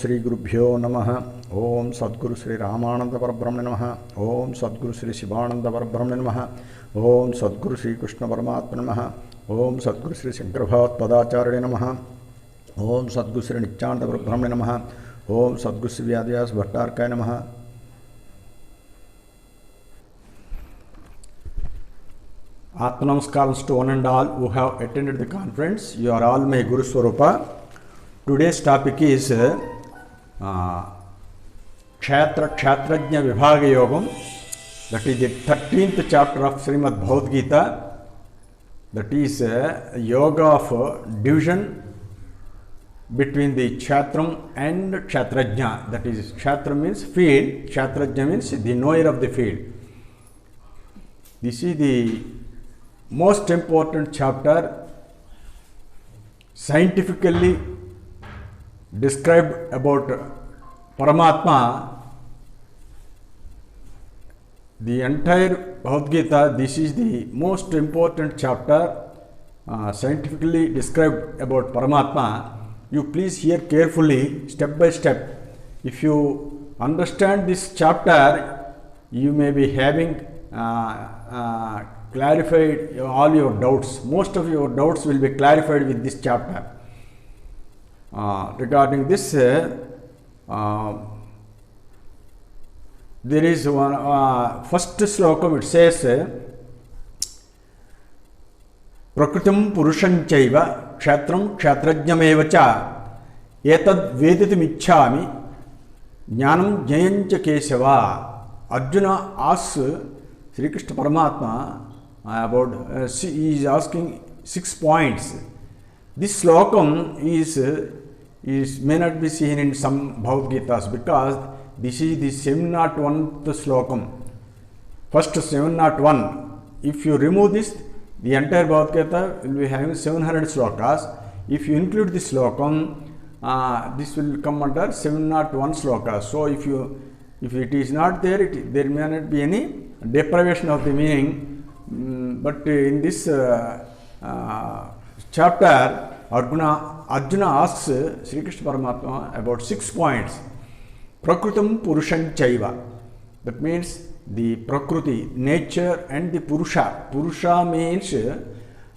श्री गुरुभ्यो नमः। ओम सद्गुरु श्री रामानंद परब्रह्मणे नमः। ओम सद्गुरु श्री शिवानंद परब्रह्मणे नमः। ओम सद्गुरु श्री कृष्ण परमात्मने नमः। ओम सद्गुरु श्री शंकर भगवत्पादाचार्य नमः। ओम सद्गुरु श्री नित्यानंद परब्रह्मणे नमः। ओम सद्गुरु श्री व्यासव्यास भट्टारकाय नमः। Atma Namaskars to one and all who have attended the conference. You are all my Guru Swarupa. Today's topic is Kshatrajna Vibhaga Yogam. That is the 13th chapter of Srimad Bhagavad Gita. That is yoga of division between the Kshatram and Kshatrajna. That is, Kshatram means field, Kshatrajna means the knower of the field. This is the most important chapter, scientifically described about Paramatma. The entire Bhagavad Gita, this is the most important chapter, scientifically described about Paramatma. You please hear carefully, step by step. If you understand this chapter, you may be having clarified all your doubts. Most of your doubts will be clarified with this chapter. Regarding this, there is one first slokam. It says, Prakritam Purusham Chaiva Kshatram Kshatrajnameva Cha Etad Veditam Ichchami Jnanam Jayancha Kesava. Arjuna asks Sri Krishna Paramatma about he is asking 6 points. This slokam is may not be seen in some Bhagavad Gitas because this is the 701th slokam. First 701. If you remove this, the entire Bhagavad Gita will be having 700 slokas. If you include this slokam, this will come under 701 slokas. So if it is not there, there may not be any deprivation of the meaning. But in this chapter, Arjuna asks Sri Krishna Paramatma about 6 points. Prakritam Purusham Chaiva. That means the Prakriti, nature, and the Purusha. Purusha means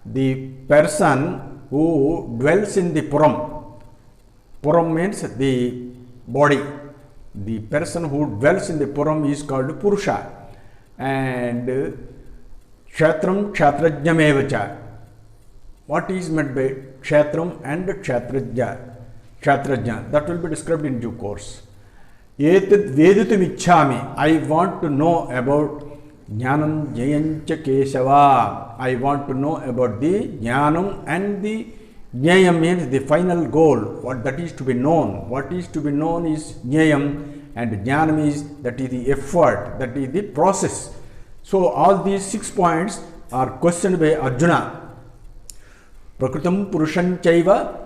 the person who dwells in the Puram. Puram means the body. The person who dwells in the Puram is called Purusha. And Kshatram Kshatrajnameva Cha. What is meant by Kshatram and Kshatrajna? That will be described in due course. Etad Veditam Ichchami. I want to know about Jnanam Jayancha Kesava. I want to know about the Jnanam and the Jnayam means the final goal. What that is to be known. What is to be known is Jnayam, and Jnanam is that is the effort, that is the process. So all these 6 points are questioned by Arjuna. Prakritam Purusham Chaiva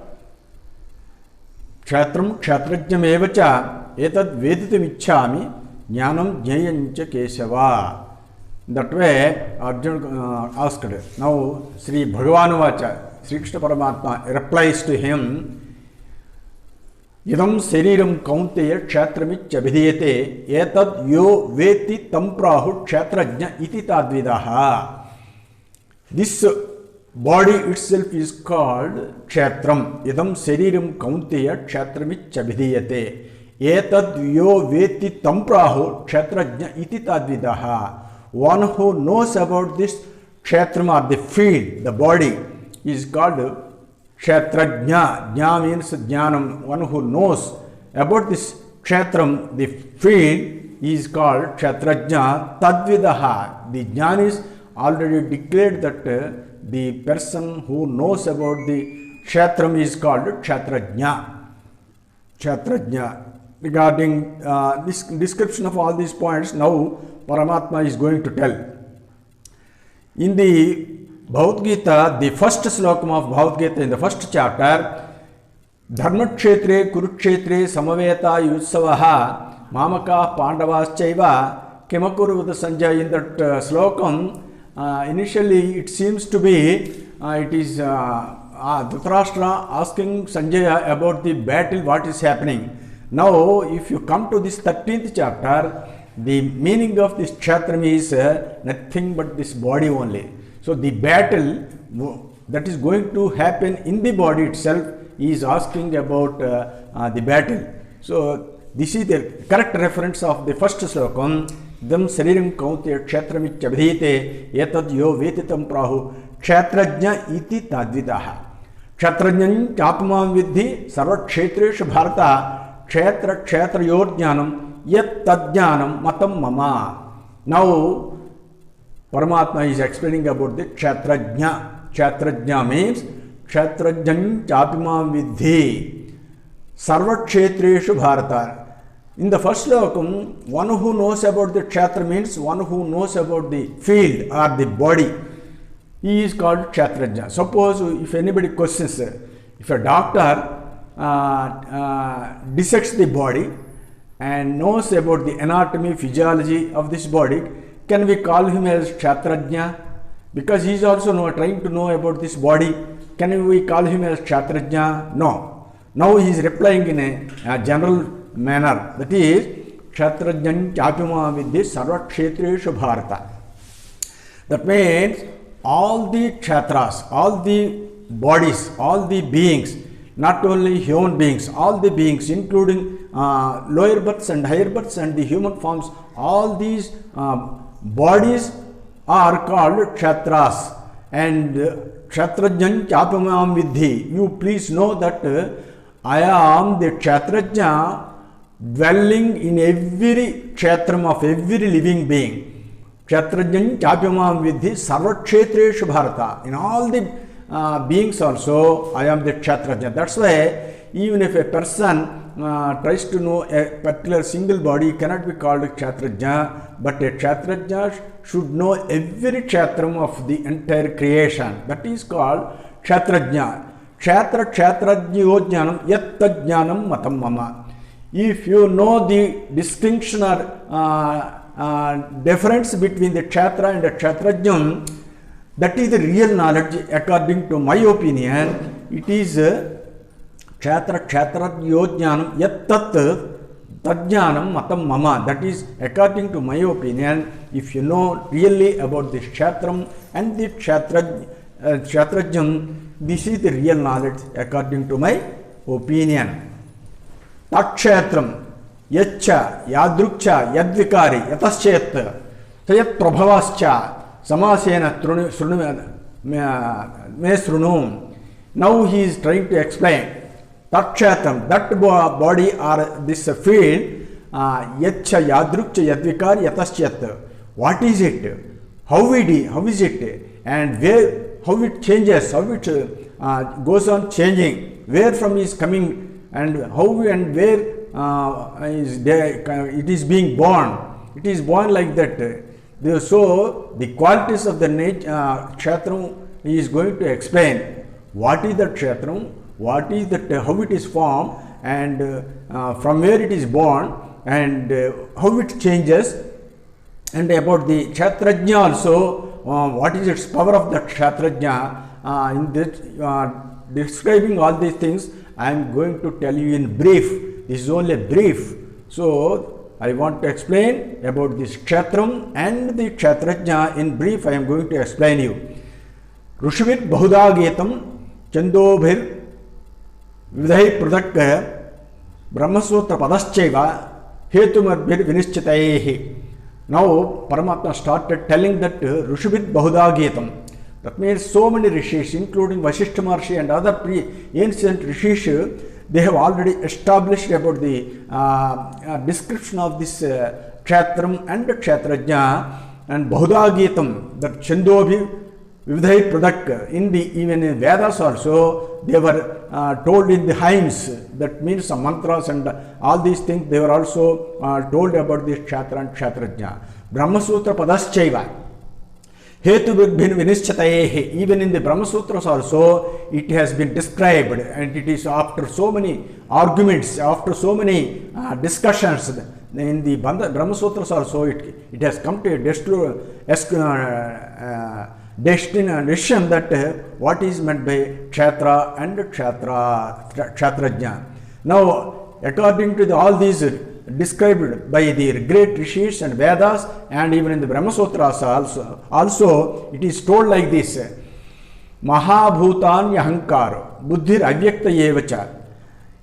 Kshatram Kshatrajnameva Cha Etad Veditam Ichchami Jnanam Jnayancha Kesava. That way Arjuna asked. Now Sri Bhagavanuvacha, Sri Krishna Paramatma replies to him, Idam Sariram Kaunteya Kshatramicha Abhidhyate Etad Yo Veti Tamprahu Kshatrajna Iti Tadvidaha. This body itself is called Kshatram. Idam Sariram Kaunteya Kshatramicha Abhidhyate Etad Yo Veti Tamprahu Kshatrajna Iti Tadvidaha. One who knows about this Kshatram or the field, the body, is called Kshatrajna. Jna means Jnanam. One who knows about this Kshatram, the field, is called Kshatrajna. Tadvidaha. The Jnana is already declared that the person who knows about the Kshatram is called Kshatrajna. Kshatrajna. Regarding this description of all these points, now Paramatma is going to tell. In the Bhagavad Gita, the first slokam of Bhagavad Gita in the first chapter, Dharmakshetre Kurukshetre Samaveta Yutsavaha Mamaka Pandavaschaiva Kimakuruvata Sanjay. In that slokam, initially it seems to be, it is Dhritarashtra asking Sanjaya about the battle, what is happening. Now, if you come to this 13th chapter, the meaning of this kshatram is nothing but this body only. So, the battle that is going to happen in the body itself is asking about the battle. So, this is the correct reference of the first slokam. Dam sariram kaunte kshatramichabhite etad yo vetitam prahu kshatrajna iti tadvidaha. Kshatrajnam chapamam vidhi sarva kshetreshu bharata kshetra kshetrayorjnanam yat tadjnanam matam mama. Now, Paramatma is explaining about the kshatrajna. Kshatrajna means kshatrajnam chapamam vidhi sarva kshetreshu bharata. In the first slokam, one who knows about the kshetra means one who knows about the field or the body. He is called kshatrajna. Suppose if anybody questions, if a doctor dissects the body and knows about the anatomy, physiology of this body, can we call him as kshatrajna? Because he is also trying to know about this body. Can we call him as kshatrajna? No. Now he is replying in a general manner, that is kshatrajnam chapima vidhi sarva kshetreshu bharata. That means all the kshatras, all the bodies, all the beings, not only human beings, all the beings including lower births and higher births and the human forms, all these bodies are called kshatras. And kshatrajnam chapimam vidhi, you please know that I am the kshatrajna dwelling in every kshetram of every living being. Kshatrajnam chapimam vidhi sarva kshetreshu bharata. In all the beings also, I am the kshatrajna. That's why even if a person tries to know a particular single body, cannot be called a kshatrajna, but a kshatrajna should know every kshetram of the entire creation. That is called kshatrajna. Kshetra kshetrajnayojnanam yat tajnanam matam mama. If you know the distinction or difference between the kshetra and the kshetrajnam, that is the real knowledge according to my opinion. It is kshetra kshetrajnayojnanam yat tat tajnanam matam mama. That is according to my opinion. If you know really about the kshetram and the kshetrajnam, this is the real knowledge according to my opinion. Takshetram yacha yadrukcha yadvikari yataschet sayat prabhavascha samasena me srunum. Now he is trying to explain takshetram, that body or this field, yacha yadrukcha yadvikari yataschet. What is it? How is it? And where, how it changes, how it goes on changing, where from is coming, and how and where is there, it is being born. It is born like that. So the qualities of the kshetram he is going to explain. What is the kshetram? What is that? How it is formed, and from where it is born, and how it changes, and about the kshatrajna also. What is its power of the kshatrajna? In this describing all these things, I am going to tell you in brief. This is only a brief. So, I want to explain about this kshatram and the kshatrajna in brief. I am going to explain you. Rushivit bahuda getam chandobhir vidhai pradakka brahmasutra padascheva hetumarbhir vinischitayehi. Now, Paramatma started telling that Rushivit bahuda getam. That means so many rishis, including Vasishtha Maharshi and other ancient rishis, they have already established about the description of this kshatram and kshatrajna. And bahuda getam, that Chandobhi Vividhai Pradak, in the even in Vedas also, they were told in the hymns, that means some mantras and all these things, they were also told about this kshatra and kshatrajna. Brahmasutra padaschaiva. Hetu Bhin Vinischatayehe, even in the Brahma Sutras also, it has been described, and it is after so many arguments, after so many discussions in the Brahma Sutras also, it has come to a decision that what is meant by Kshetra and Kshatrajna. Now, according to all these described by the great rishis and Vedas and even in the Brahma Sutras also it is told like this: Mahabhutanya hankaro buddhir avyakta yevacha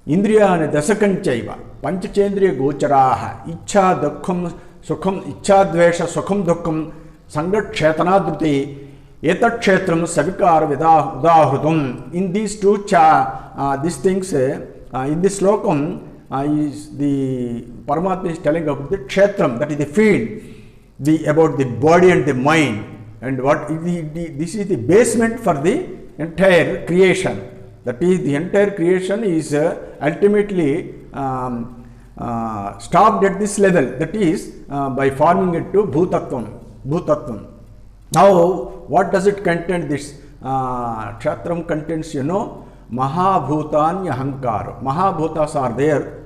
indriyani dasakanchaiva panchachendriya gocharaha ichha dukham sukham ichha dvesha sukham dukham sangakshetanaduti etakshetram savikara udahrutam. In these two these things in this slokam is the Paramatma is telling about the kshetram, that is the field, about the body and the mind, and what this is the basement for the entire creation. That is, the entire creation is ultimately stopped at this level, that is by forming it to bhutatvam. Now, what does it contain? This kshetram contains, Mahabhutanya hankara. Mahabhutas are there,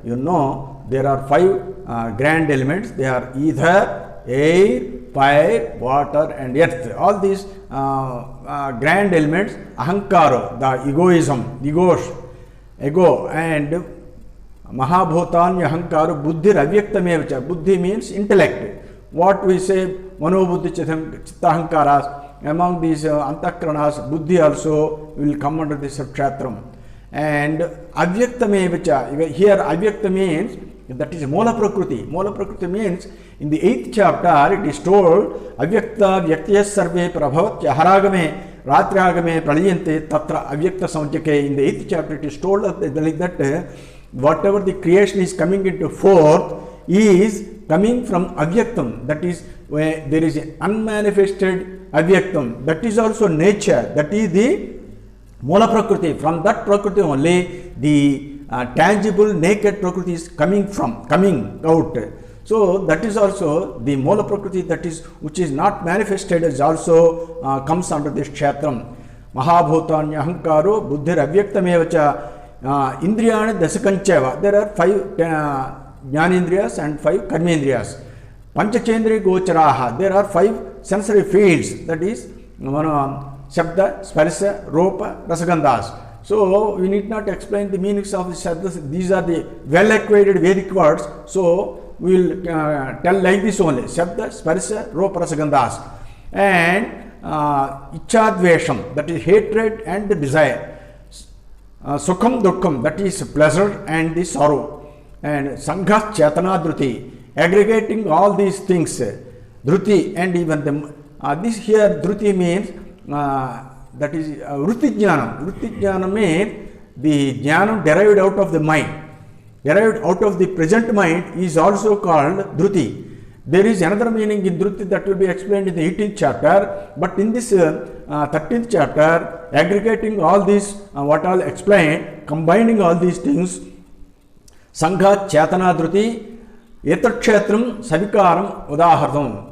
there are 5 grand elements. They are either air, fire, water and earth. All these grand elements, ahankara, the egoism, ego, and Mahabhutanya hankara, buddhir avyaktamevacha. Buddhi means intellect. What we say, manobuddhi chitta hankaras. Among these antakranas, buddhi also will come under this kshetram. And avyaktamevacha, here avyakta means, that is mola prakriti. Mola prakriti means, in the 8th chapter it is told, avyakta vyaktya sarve prabhavatya haragame ratragame pralyante tatra avyakta samjake. In the 8th chapter it is told like that whatever the creation is coming into forth is coming from avyaktam, that is where there is an unmanifested avyaktam, that is also nature, that is the mola prakriti. From that prakriti only the tangible naked prakriti is coming out. So that is also the mola prakriti, that is which is not manifested, is also comes under this kshetram. Mahabhutanya hankaro buddhir avyaktamevacha indriyani dasakancheva. There are 5 jnanendriyas and 5 karmendriyas. Panchachendriya gocharaha. There are 5 sensory fields, that is shabda, sparsha, rupa, rasagandhas. So we need not explain the meanings of the shabdas. These are the well acquainted Vedic words. So we will tell like this only: shabda, sparsha, rupa, rasagandhas. And ichadvesham, that is hatred and desire. Sukham dukham, that is pleasure and the sorrow. And sanghas chetana dhruti, aggregating all these things, dhruti, and even this here dhruti means that is vrutti jnanam. Vrutti jnanam means the jnanam derived out of the mind, derived out of the present mind, is also called dhruti. There is another meaning in dhruti that will be explained in the 18th chapter, but in this 13th chapter, aggregating all these what all explained, combining all these things, Sangha Chetana Dhruti, Etat Kshetram Savikaram Udahartham.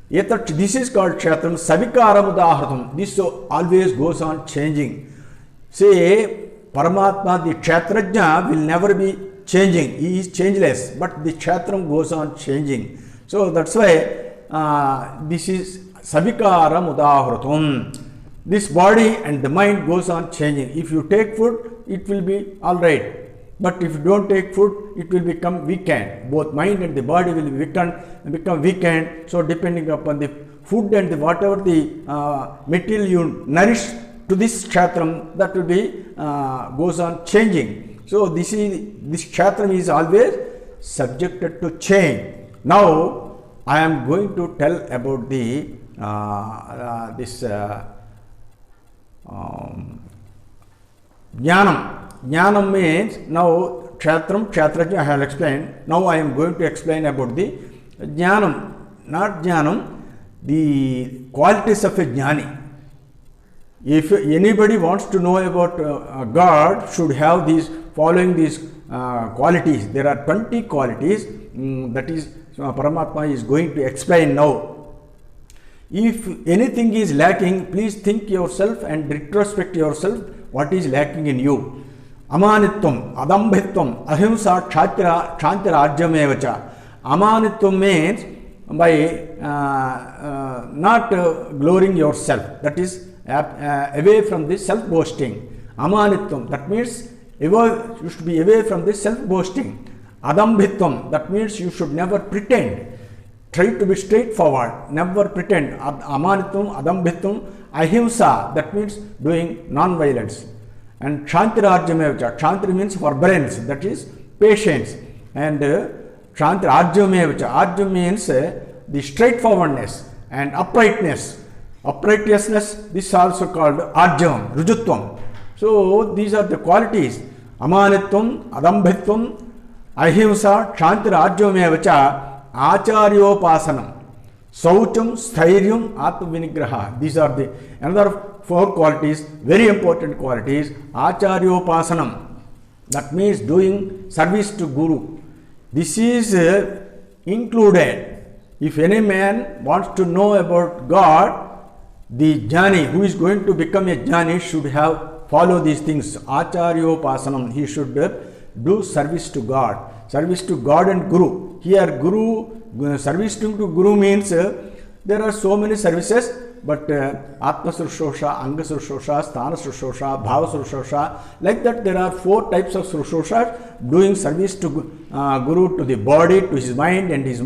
This is called Kshetram Savikaram Udahartham. This so always goes on changing. Say, Paramatma, the Kshetrajna, will never be changing. He is changeless, but the Kshetram goes on changing. So that's why this is Savikaram Udahartham. This body and the mind goes on changing. If you take food, it will be all right. But if you don't take food, it will become weakened. Both mind and the body will become weakened. So depending upon the food and the whatever the material you nourish to this kshetram, that will be goes on changing. So this kshetram is always subjected to change. Now I am going to tell about the jnanam. Jnanam means, now kshetram, kshetrajna I have explained. Now I am going to explain about the jnanam, not jnanam, the qualities of a jnani. If anybody wants to know about God, should have these following these qualities. There are 20 qualities that is Paramatma is going to explain now. If anything is lacking, please think yourself and retrospect yourself what is lacking in you. Amanitvam, adambhitvam, ahimsa, kshantirajyamevacha. Amanitvam means by not glorying yourself, that is away from the self-boasting. Amanitvam, that means You should be away from this self-boasting. Adambhitvam, that means you should never pretend. Try to be straightforward, never pretend. Amanitvam, adambhitvam, ahimsa, that means doing non-violence. And Kshantirajyamevacha, Kshantir means forbearance, that is patience. And Kshantirajyamevacha, Arjya means the straightforwardness and uprightness. Uprightness, this is also called Arjyam, Rujutvam. So these are the qualities. Amanitvam, adambhitvam, ahimsa, Kshantirajyamevacha, Acharyopasanam, Saucham, Sthiryam, Atmavinigraha. These are the another 4 qualities, very important qualities. Acharyopasanam, that means doing service to Guru. This is included. If any man wants to know about God, the jnani who is going to become a jnani should have follow these things. Acharyopasanam, he should do service to God. Service to God and Guru. Here service to Guru means there are so many services, but Atma Srushosha, Anga Srushosha, Sthana Srushosha, Bhava Srushosha, like that there are 4 types of Srushosha, doing service to Guru, to the body, to his mind and his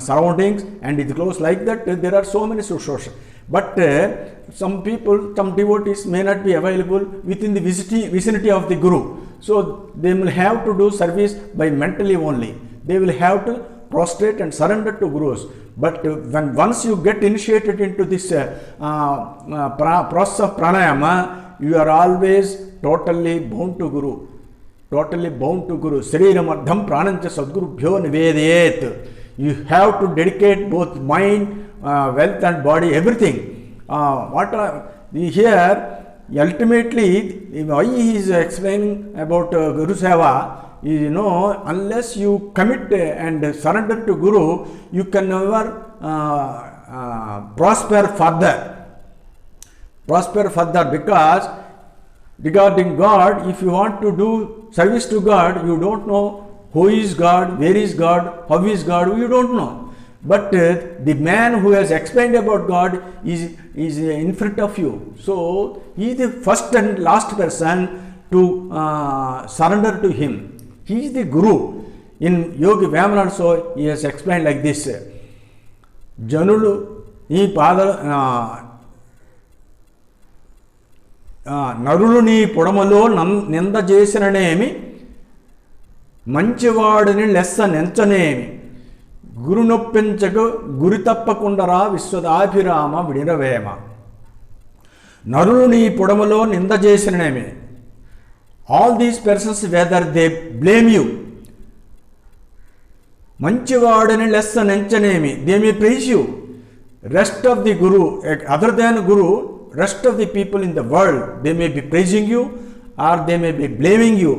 surroundings and his clothes, like that there are so many Srushosha. But some people, some devotees may not be available within the vicinity of the Guru. So they will have to do service by mentally only. They will have to prostrate and surrender to Gurus. But when once you get initiated into this process of pranayama, you are always totally bound to Guru. Totally bound to Guru. Sariramardham pranancha sadgurubhyo nivedayet. You have to dedicate both mind, wealth and body, everything. Here, ultimately, why he is explaining about Guru Seva, unless you commit and surrender to Guru, you can never prosper further. Prosper further, because regarding God, if you want to do service to God, you don't know who is God, where is God, how is God, you don't know. But the man who has explained about God is in front of you. So he is the first and last person to surrender to him. He is the Guru. In Yogi Vyamana also he has explained like this. Janulu ni pada Narulu ni podamalo nenda jesananemi మంచివాడిని లెస్స నెంచనేమి గురు నొప్పించకు గురి తప్పకుండరా విశ్వదాభిరామ విడిరవేమ నరులు నీ పొడములో నింద చేసిననేమి. All these persons, whether they blame you, మంచివాడిని లెస్స నెంచనేమి, they may praise you. Rest of the Guru, other than Guru, rest of the people in the world, they may be praising you or they may be blaming you.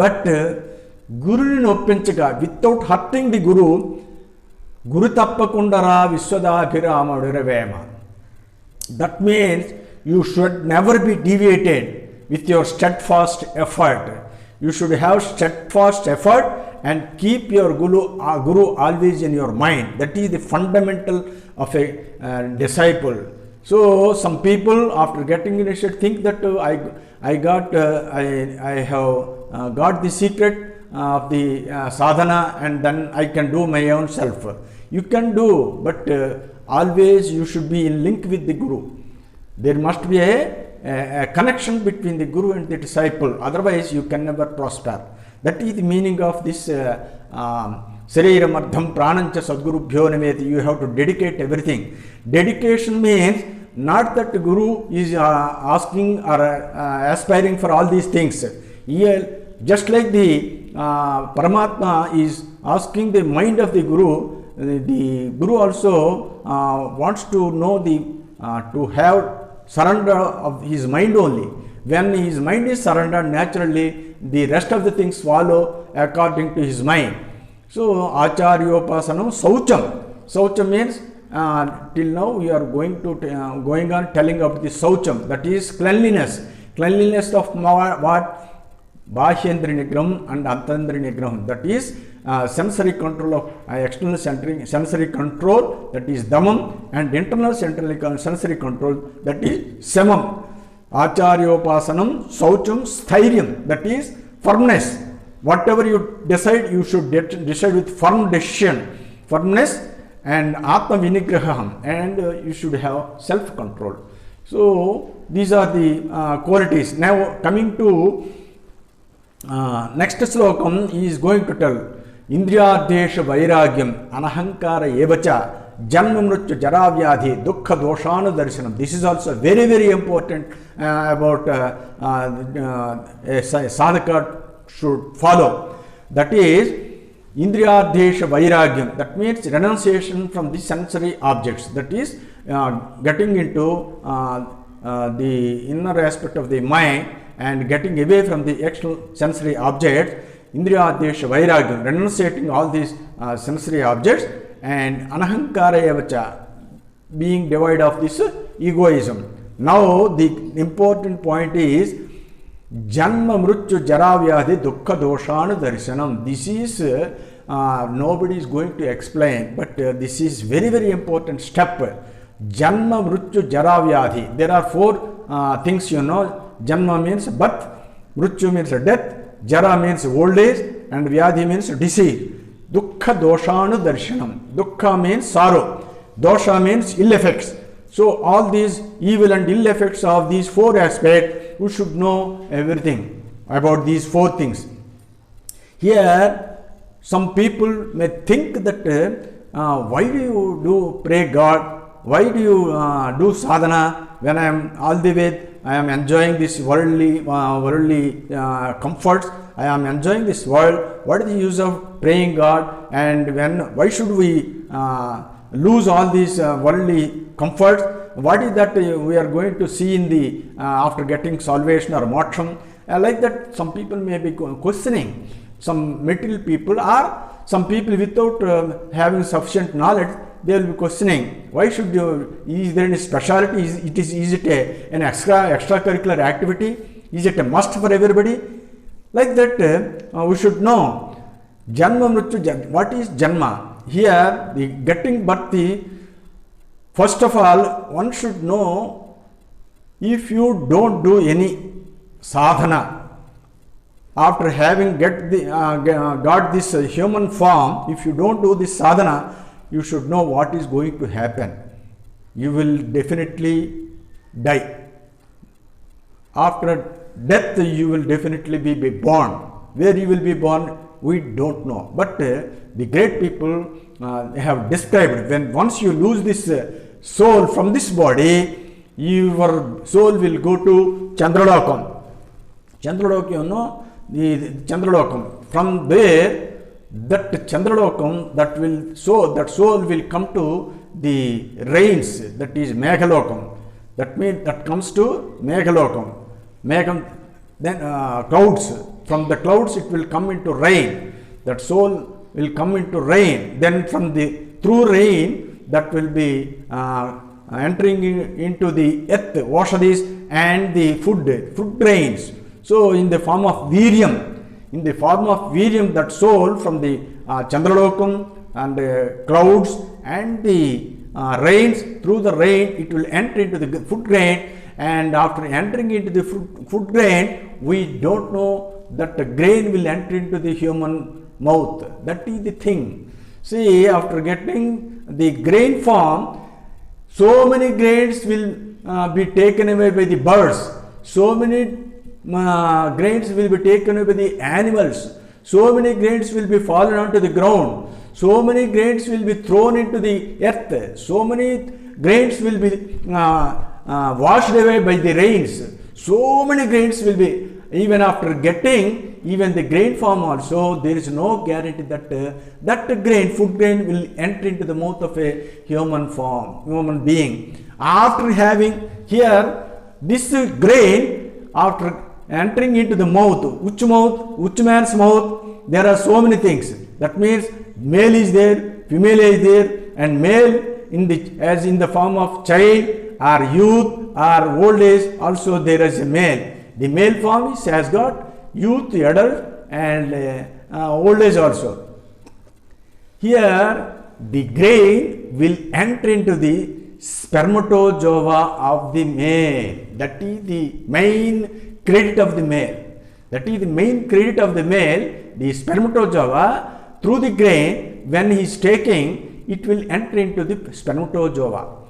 But Guruni nopinchaga, without hurting the Guru, Guru tappakundara viswadabhirama viravema. That means you should never be deviated with your steadfast effort. You should have steadfast effort and keep your Guru always in your mind. That is the fundamental of a disciple. So some people after getting initiated think that I have got the secret of the sadhana and then I can do my own self. You can do, but always you should be in link with the Guru. There must be a connection between the Guru and the disciple, otherwise you can never prosper. That is the meaning of this Sariramardham pranancha sadgurubhyo nimeti. You have to dedicate everything. Dedication means not that the Guru is asking or aspiring for all these things. Just like the Paramatma is asking the mind of the Guru, the Guru also wants to know to have surrender of his mind only. When his mind is surrendered, naturally the rest of the things follow according to his mind. So Acharyopasanam Saucham. Saucham means till now we are going on telling about the Saucham, that is cleanliness. Cleanliness of what? Bhashyendra Nigraham and Antandra Nigraham, that is sensory control of external sensory control, that is Dhammam, and internal sensory control, that is Samam. Acharyopasanam, Saucham, Sthiryam, that is firmness. Whatever you decide, you should decide with firm decision, firmness, and Atma Vinigraham, and you should have self-control. So these are the qualities. Now coming to next slokam, he is going to tell Indriyadesha Vairagyam Anahankara Evacha Janma Mrityu Jara Vyadhi Dukkha Doshanu Darshanam. This is also very, very important about a sadhaka should follow. That is Indriyadesha Vairagyam. That means renunciation from the sensory objects. That is getting into the inner aspect of the mind and getting away from the external sensory objects. Indriyadesha Vairagyam, renunciating all these sensory objects, and Anahankara Evacha, being devoid of this egoism. Now the important point is Janma Mrityu Jara Vyadhi Dukkha Doshanu Darshanam. This is nobody is going to explain, but this is very, very important step. Janma Mrityu Jara Vyadhi. There are four things, you know. Janma means birth, Mrityu means death, Jara means old age, and Vyadhi means disease. Dukkha Doshanu Darshanam. Dukkha means sorrow, Dosha means ill effects. So all these evil and ill effects of these four aspects, you should know everything about these four things. Here some people may think that why do you do pray God? Why do you do sadhana when I am all the way, I am enjoying this worldly comforts, I am enjoying this world. What is the use of praying God? And why should we lose all these worldly comforts? What is that we are going to see in the after getting salvation or moksham? Like that, some people may be questioning. Some material people, or some people without having sufficient knowledge, they will be questioning, why should you, is there any speciality? Is it an extracurricular activity? Is it a must for everybody? Like that, we should know. Janma Mrityu, what is Janma? Here, the getting birth, first of all, one should know, if you don't do any sadhana, after having got this human form, if you don't do this sadhana, you should know what is going to happen. You will definitely die. After death, you will definitely be born. Where you will be born, we don't know. But the great people have described, when once you lose this soul from this body, your soul will go to Chandralokam. Chandralokam, you know, the Chandralokam. From there, that Chandralokam, that soul will come to the rains, that is Meghalokam. That means that comes to Meghalokam. Then clouds. From the clouds, it will come into rain. That soul will come into rain. Then through rain, that will be entering into the earth, Vashadis, and the food grains. So in the form of Viryam, that soul from the Chandralokam and clouds and the rains, through the rain, it will enter into the food grain, and after entering into the food grain, we don't know that the grain will enter into the human mouth. That is the thing. See, after getting the grain form, so many grains will be taken away by the birds. So many grains will be taken away by the animals. So many grains will be fallen onto the ground. So many grains will be thrown into the earth. So many grains will be washed away by the rains. So many grains will be, even after getting even the grain form also, there is no guarantee that that grain, food grain, will enter into the mouth of a human being. After having here this grain, after entering into the mouth, which man's mouth, there are so many things. That means male is there, female is there, and male as in the form of child or youth or old age, also there is a male. The male form has got youth, adult, and old age also. Here the grain will enter into the spermatozoa of the male. That is the main credit of the male. That is the main credit of the male. The spermatozoa through the grain, when he is taking, it will enter into the spermatozoa.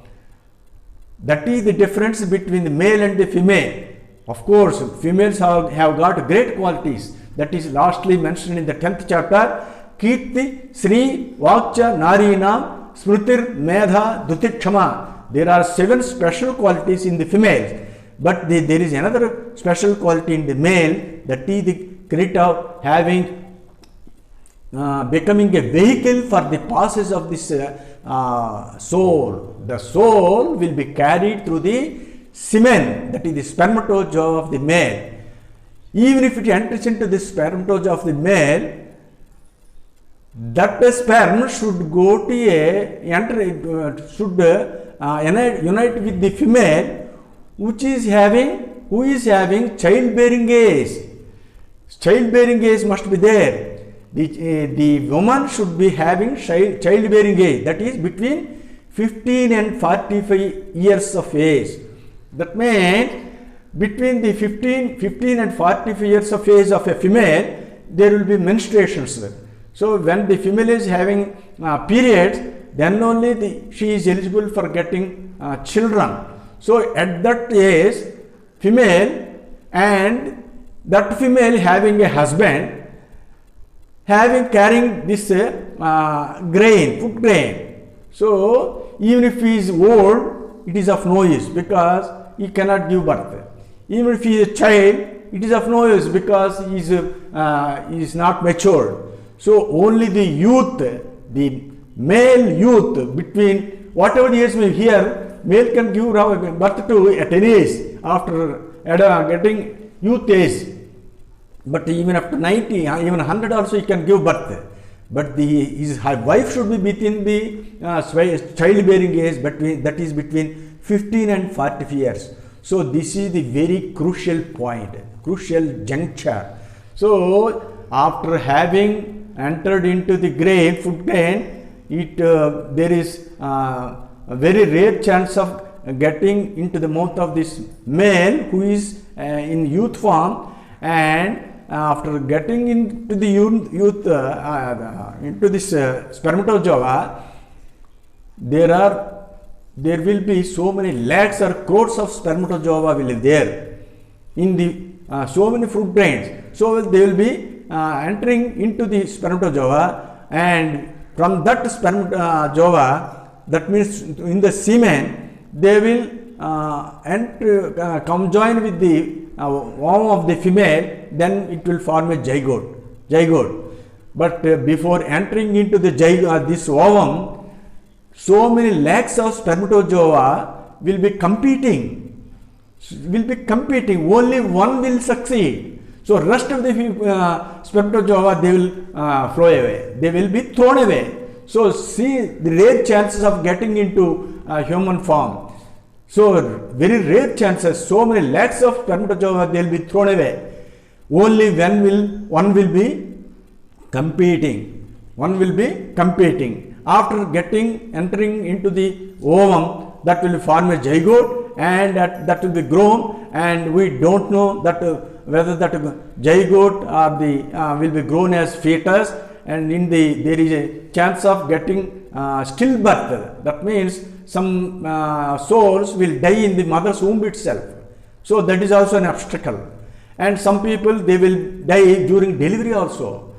That is the difference between the male and the female. Of course, females have got great qualities. That is lastly mentioned in the 10th chapter. Kirti, Sri, Vakcha, Narina, Smritir, Medha, Dutikshama. There are 7 special qualities in the females. But there is another special quality in the male, that is the credit of having becoming a vehicle for the passage of this soul. The soul will be carried through the semen, that is the spermatozoa of the male. Even if it enters into the spermatozoa of the male, that sperm should go to unite with the female, who is having childbearing age. Childbearing age must be there. The woman should be having childbearing age, that is between 15 and 45 years of age. That means between the 15 and 45 years of age of a female, there will be menstruations. So when the female is having periods, then only she is eligible for getting children. So at that age, female, and that female having a husband, carrying this grain, food grain. So even if he is old, it is of no use, because he cannot give birth. Even if he is a child, it is of no use, because he is not matured. So only the youth, the male youth, between whatever age we hear, male can give birth to at any age after getting youth age. But even after 90, even 100 also he can give birth. But his wife should be within the childbearing age, that is between 15 and 45 years. So this is the very crucial point, crucial juncture. So after having entered into the grain, food grain, there is a very rare chance of getting into the mouth of this male who is in youth form, and after getting into the into this spermatozoa, there will be so many lakhs or crores of spermatozoa will be there in the so many fruit grains. So they will be entering into the spermatozoa, and from that spermatozoa, that means in the semen, they will come join with the ovum of the female, then it will form a zygote. But before entering into the this ovum, so many lakhs of spermatozoa will be competing. Only one will succeed. So rest of the spermatozoa, they will flow away. They will be thrown away. So see the rare chances of getting into human form. So very rare chances, so many lakhs of spermatozoa, they will be thrown away. Only one will be competing. After entering into the ovum, that will form a zygote, and that will be grown, and we don't know that whether that zygote or will be grown as fetus, and there is a chance of getting stillbirth. That means some souls will die in the mother's womb itself. So that is also an obstacle. And some people, they will die during delivery also.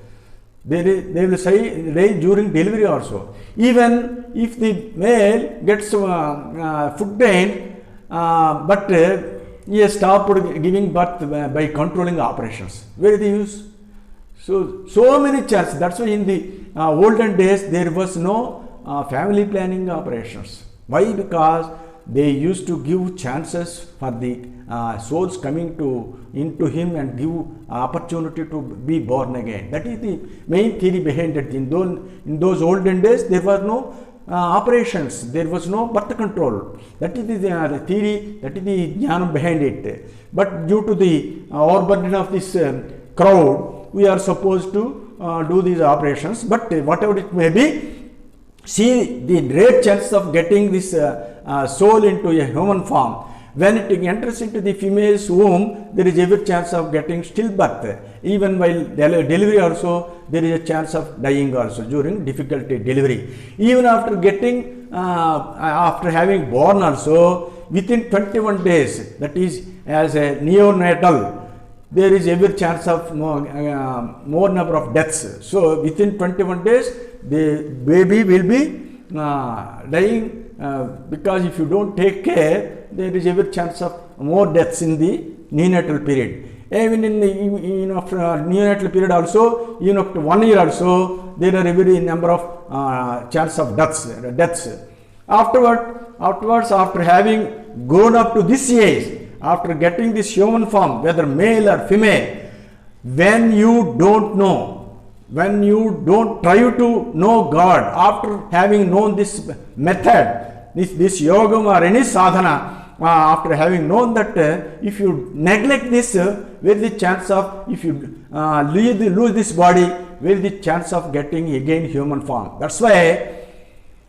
They will die during delivery also. Even if the male gets foot pain, but he has stopped giving birth by controlling operations. Where is the use? So many chances. That's why in the olden days there was no family planning operations. Why? Because they used to give chances for the souls coming into him and give opportunity to be born again. That is the main theory behind it. In those olden days, there was no operations, there was no birth control. That is the theory, that is the jnana behind it. But due to the overburden of this crowd, we are supposed to do these operations. But whatever it may be, see the rare chance of getting this soul into a human form. When it enters into the female's womb, there is every chance of getting stillbirth. Even while delivery also, there is a chance of dying also during difficulty delivery. Even after getting, after having born also, within 21 days, that is as a neonatal, there is every chance of more number of deaths. So within 21 days, the baby will be dying, because if you don't take care, there is every chance of more deaths in the neonatal period. Even in the after neonatal period also, even up to 1 year also, there are every number of chance of deaths. Afterwards, after having grown up to this age, after getting this human form, whether male or female, when you don't know, when you don't try to know God, after having known this method, this yogam or any sadhana, after having known that, if you neglect this, where the chance of, if you lose this body, where the chance of getting again human form. That's why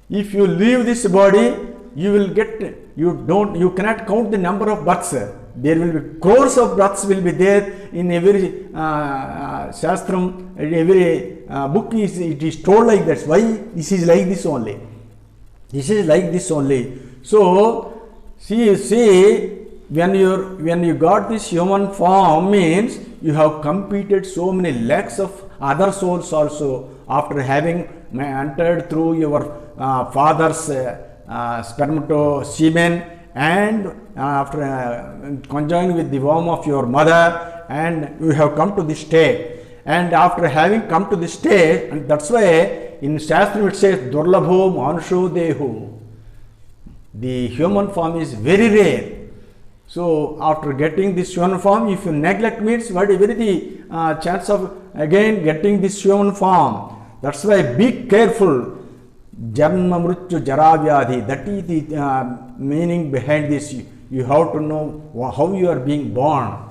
if you leave this body, you will get, you cannot count the number of births. There will be crores of births will be there in every shastram, in every book it is told like that. Why? This is like this only. This is like this only. So see, when you got this human form, means you have completed so many lakhs of other souls also, after having entered through your father's semen, and after conjoining with the womb of your mother, and you have come to this state. And after having come to this state, and that's why in Shastram it says Durlabho Manusho Deho. The human form is very rare. So after getting this human form, if you neglect, means what is the chance of again getting this human form. That's why be careful. Janma Mrityu Jara Vyadhi, that is the meaning behind this. You have to know how you are being born.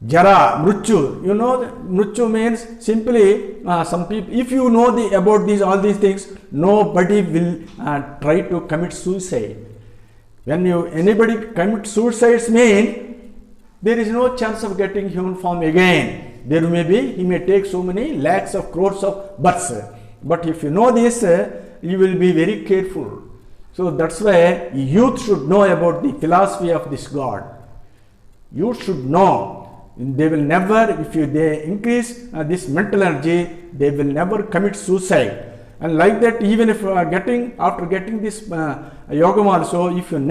Jara, Mrityu, you know, Mrityu means simply some people, if you know about all these things, nobody will try to commit suicide. When anybody commits suicides, mean there is no chance of getting human form again. There may be, he may take so many lakhs of crores of births. But if you know this, you will be very careful. So that's why youth should know about the philosophy of this God. You should know. They will never, if they increase this mental energy, they will never commit suicide. And like that, even if after getting this yogam also, if you